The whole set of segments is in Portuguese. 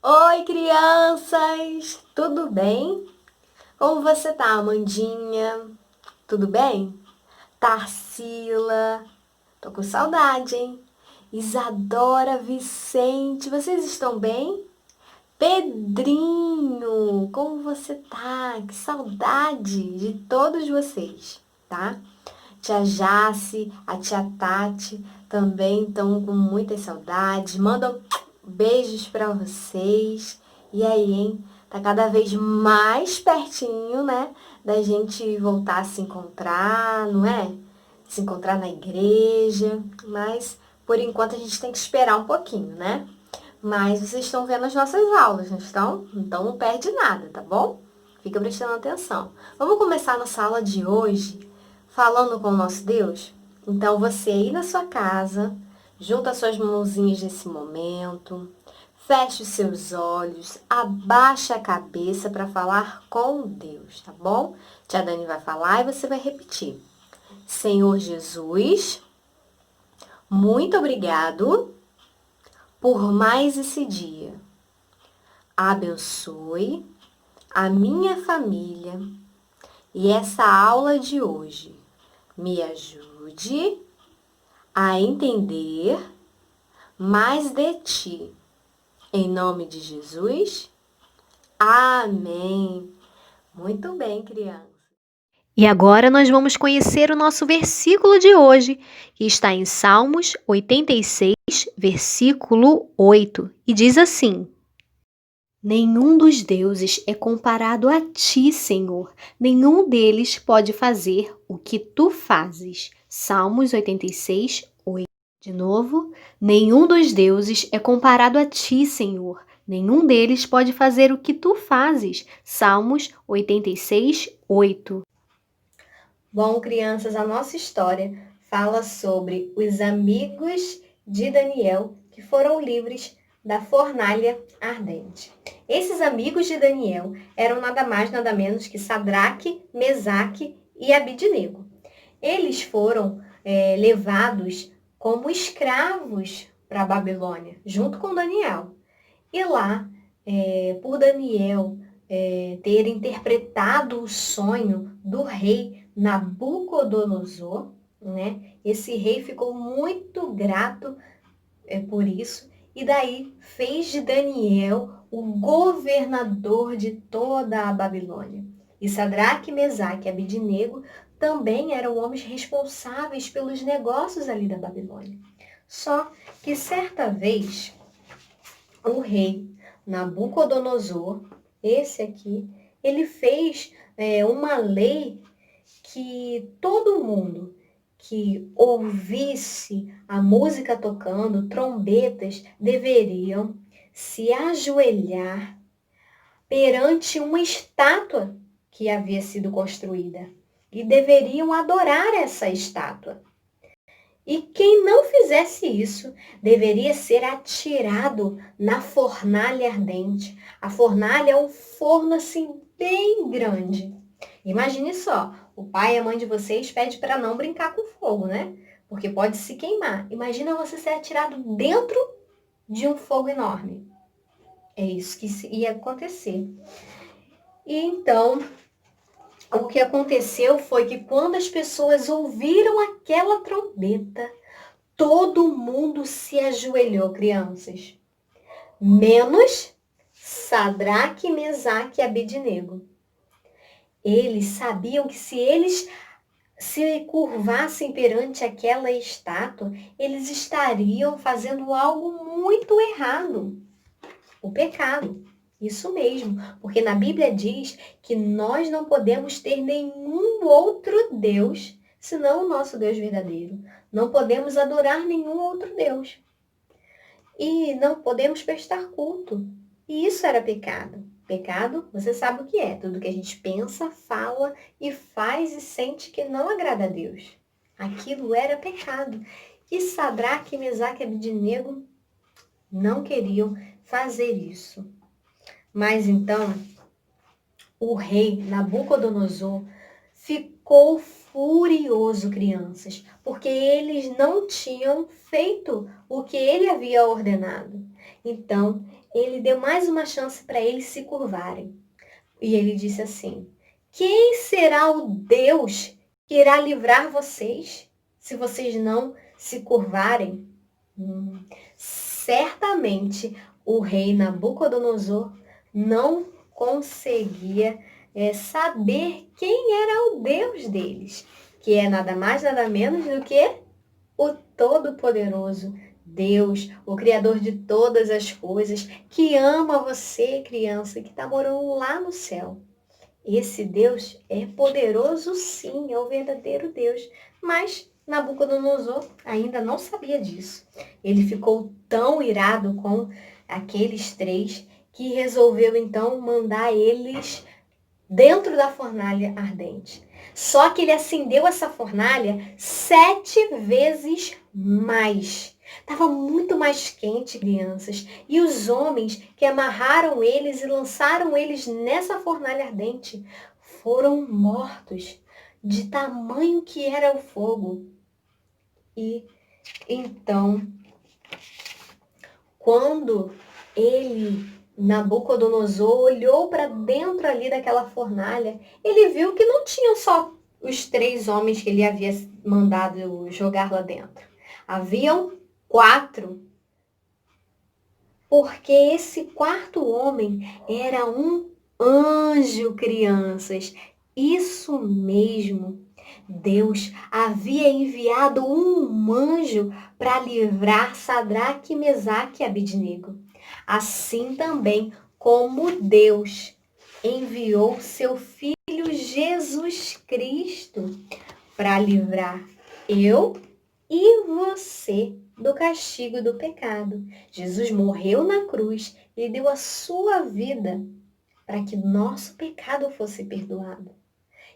Oi, crianças! Tudo bem? Como você tá, Amandinha? Tudo bem? Tarsila? Tô com saudade, hein? Isadora, Vicente, vocês estão bem? Pedrinho, como você tá? Que saudade de todos vocês, tá? Tia Jace, a tia Tati também estão com muitas saudades. Mandam beijos para vocês. E aí, hein? Tá cada vez mais pertinho, né? Da gente voltar a se encontrar, não é? Se encontrar na igreja. Mas por enquanto a gente tem que esperar um pouquinho, né? Mas vocês estão vendo as nossas aulas, não estão? Então não perde nada, tá bom? Fica prestando atenção. Vamos começar a nossa aula de hoje falando com o nosso Deus? Então você aí na sua casa, junta suas mãozinhas nesse momento, feche os seus olhos, abaixa a cabeça para falar com Deus, tá bom? Tia Dani vai falar e você vai repetir. Senhor Jesus, muito obrigado por mais esse dia. Abençoe a minha família e essa aula de hoje. Me ajude a entender mais de ti. Em nome de Jesus. Amém. Muito bem, criança. E agora nós vamos conhecer o nosso versículo de hoje, que está em Salmos 86, versículo 8, e diz assim: Nenhum dos deuses é comparado a ti, Senhor. Nenhum deles pode fazer o que tu fazes. Salmos 86, 8. De novo, nenhum dos deuses é comparado a ti, Senhor. Nenhum deles pode fazer o que tu fazes. Salmos 86, 8. Bom, crianças, a nossa história fala sobre os amigos de Daniel que foram livres da fornalha ardente. Esses amigos de Daniel eram nada mais, nada menos que Sadraque, Mesaque e Abidnego. Eles foram levados como escravos para a Babilônia, junto com Daniel. E lá, por Daniel ter interpretado o sonho do rei Nabucodonosor, né? Esse rei ficou muito grato por isso, e daí fez de Daniel o governador de toda a Babilônia. E Sadraque, Mesaque e Abidnego também eram homens responsáveis pelos negócios ali da Babilônia. Só que certa vez o rei Nabucodonosor, esse aqui, ele fez uma lei que todo mundo que ouvisse a música tocando, trombetas, deveriam se ajoelhar perante uma estátua que havia sido construída e deveriam adorar essa estátua. E quem não fizesse isso deveria ser atirado na fornalha ardente. A fornalha é um forno assim bem grande. Imagine só, o pai e a mãe de vocês pedem para não brincar com fogo, né? Porque pode se queimar. Imagina você ser atirado dentro de um fogo enorme. É isso que ia acontecer. E então, o que aconteceu foi que quando as pessoas ouviram aquela trombeta, todo mundo se ajoelhou, crianças. Menos Sadraque, Mesaque e Abednego. Eles sabiam que se eles se curvassem perante aquela estátua, eles estariam fazendo algo muito errado. O pecado. Isso mesmo, porque na Bíblia diz que nós não podemos ter nenhum outro Deus senão o nosso Deus verdadeiro. Não podemos adorar nenhum outro Deus. E não podemos prestar culto. E isso era pecado. Pecado, você sabe o que é. Tudo que a gente pensa, fala e faz e sente que não agrada a Deus. Aquilo era pecado. E Sadraque, Mesaque e Abednego não queriam fazer isso. Mas então, o rei Nabucodonosor ficou furioso, crianças, porque eles não tinham feito o que ele havia ordenado. Então, ele deu mais uma chance para eles se curvarem. E ele disse assim: quem será o Deus que irá livrar vocês se vocês não se curvarem? Certamente o rei Nabucodonosor não conseguia saber quem era o Deus deles, que é nada mais, nada menos do que o Todo-Poderoso Deus, o Criador de todas as coisas, que ama você, criança, que está morando lá no céu. Esse Deus é poderoso sim, é o verdadeiro Deus. Mas Nabucodonosor ainda não sabia disso. Ele ficou tão irado com aqueles três que resolveu então mandar eles dentro da fornalha ardente. Só que ele acendeu essa fornalha 7 vezes mais. Estava muito mais quente, crianças. E os homens que amarraram eles e lançaram eles nessa fornalha ardente foram mortos, de tamanho que era o fogo. E então, quando Nabucodonosor olhou para dentro ali daquela fornalha, ele viu que não tinham só os 3 homens que ele havia mandado jogar lá dentro. Haviam 4. Porque esse 4º homem era um anjo, crianças. Isso mesmo. Deus havia enviado um anjo para livrar Sadraque, Mesaque e Abednego. Assim também como Deus enviou seu Filho Jesus Cristo para livrar eu e você do castigo do pecado. Jesus morreu na cruz e deu a sua vida para que nosso pecado fosse perdoado.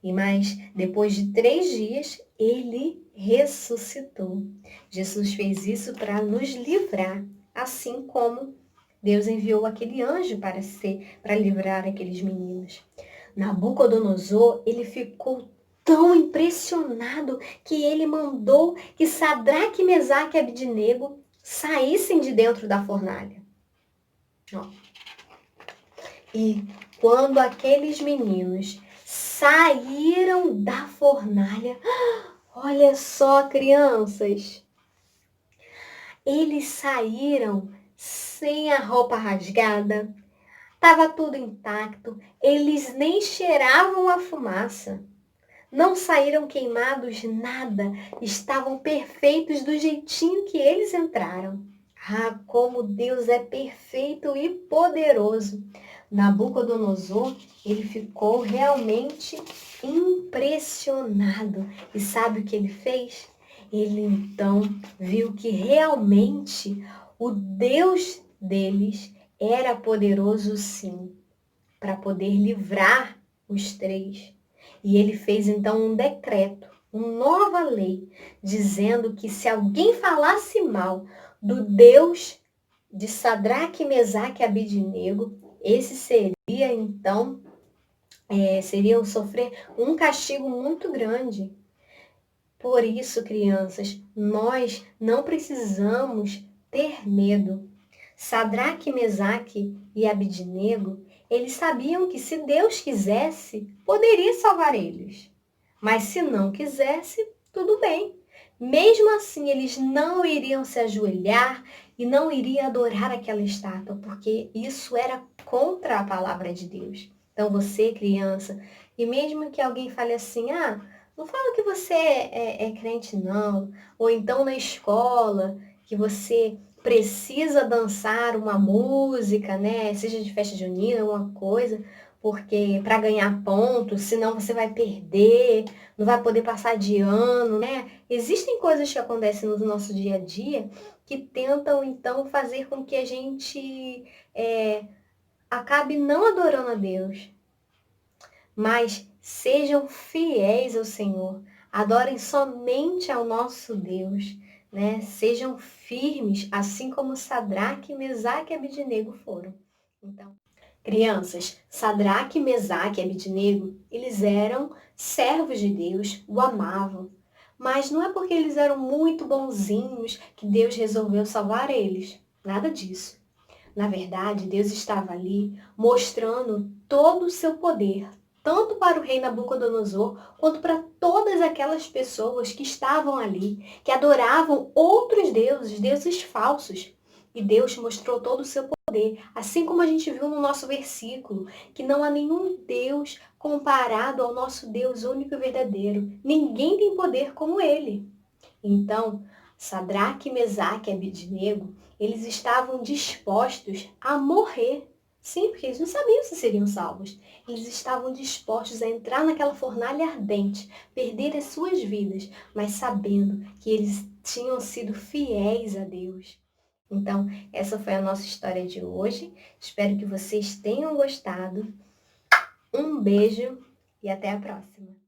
E mais, depois de 3 dias, ele ressuscitou. Jesus fez isso para nos livrar, assim como Deus enviou aquele anjo para livrar aqueles meninos. Nabucodonosor, ele ficou tão impressionado que ele mandou que Sadraque, Mesaque e Abednego saíssem de dentro da fornalha. E quando aqueles meninos saíram da fornalha, olha só, crianças, eles saíram sem a roupa rasgada, estava tudo intacto, eles nem cheiravam a fumaça. Não saíram queimados nada, estavam perfeitos do jeitinho que eles entraram. Ah, como Deus é perfeito e poderoso! Nabucodonosor, ele ficou realmente impressionado. E sabe o que ele fez? Ele então viu que realmente o Deus deles era poderoso sim, para poder livrar os 3. E ele fez então um decreto, uma nova lei, dizendo que se alguém falasse mal do Deus de Sadraque, Mesaque e Abednego, esse seria então, seria sofrer um castigo muito grande. Por isso, crianças, nós não precisamos ter medo. Sadraque, Mesaque e Abednego, eles sabiam que se Deus quisesse, poderia salvar eles. Mas se não quisesse, tudo bem. Mesmo assim, eles não iriam se ajoelhar e não iriam adorar aquela estátua, porque isso era contra a palavra de Deus. Então você, criança, e mesmo que alguém fale assim, não fala que você é crente não, ou então na escola, que você precisa dançar uma música, né? Seja de festa junina, alguma coisa, porque para ganhar pontos, senão você vai perder, não vai poder passar de ano, né? Existem coisas que acontecem no nosso dia a dia que tentam, então, fazer com que a gente acabe não adorando a Deus. Mas sejam fiéis ao Senhor, adorem somente ao nosso Deus, né? Sejam firmes, assim como Sadraque, Mesaque e Abednego foram. Então, crianças, Sadraque, Mesaque e Abednego, eles eram servos de Deus, o amavam. Mas não é porque eles eram muito bonzinhos que Deus resolveu salvar eles. Nada disso. Na verdade, Deus estava ali mostrando todo o seu poder, tanto para o rei Nabucodonosor, quanto para todas aquelas pessoas que estavam ali, que adoravam outros deuses, deuses falsos. E Deus mostrou todo o seu poder, assim como a gente viu no nosso versículo, que não há nenhum Deus comparado ao nosso Deus único e verdadeiro. Ninguém tem poder como ele. Então, Sadraque, Mesaque e Abednego, eles estavam dispostos a morrer. Sim, porque eles não sabiam se seriam salvos. Eles estavam dispostos a entrar naquela fornalha ardente, perder as suas vidas, mas sabendo que eles tinham sido fiéis a Deus. Então, essa foi a nossa história de hoje. Espero que vocês tenham gostado. Um beijo e até a próxima.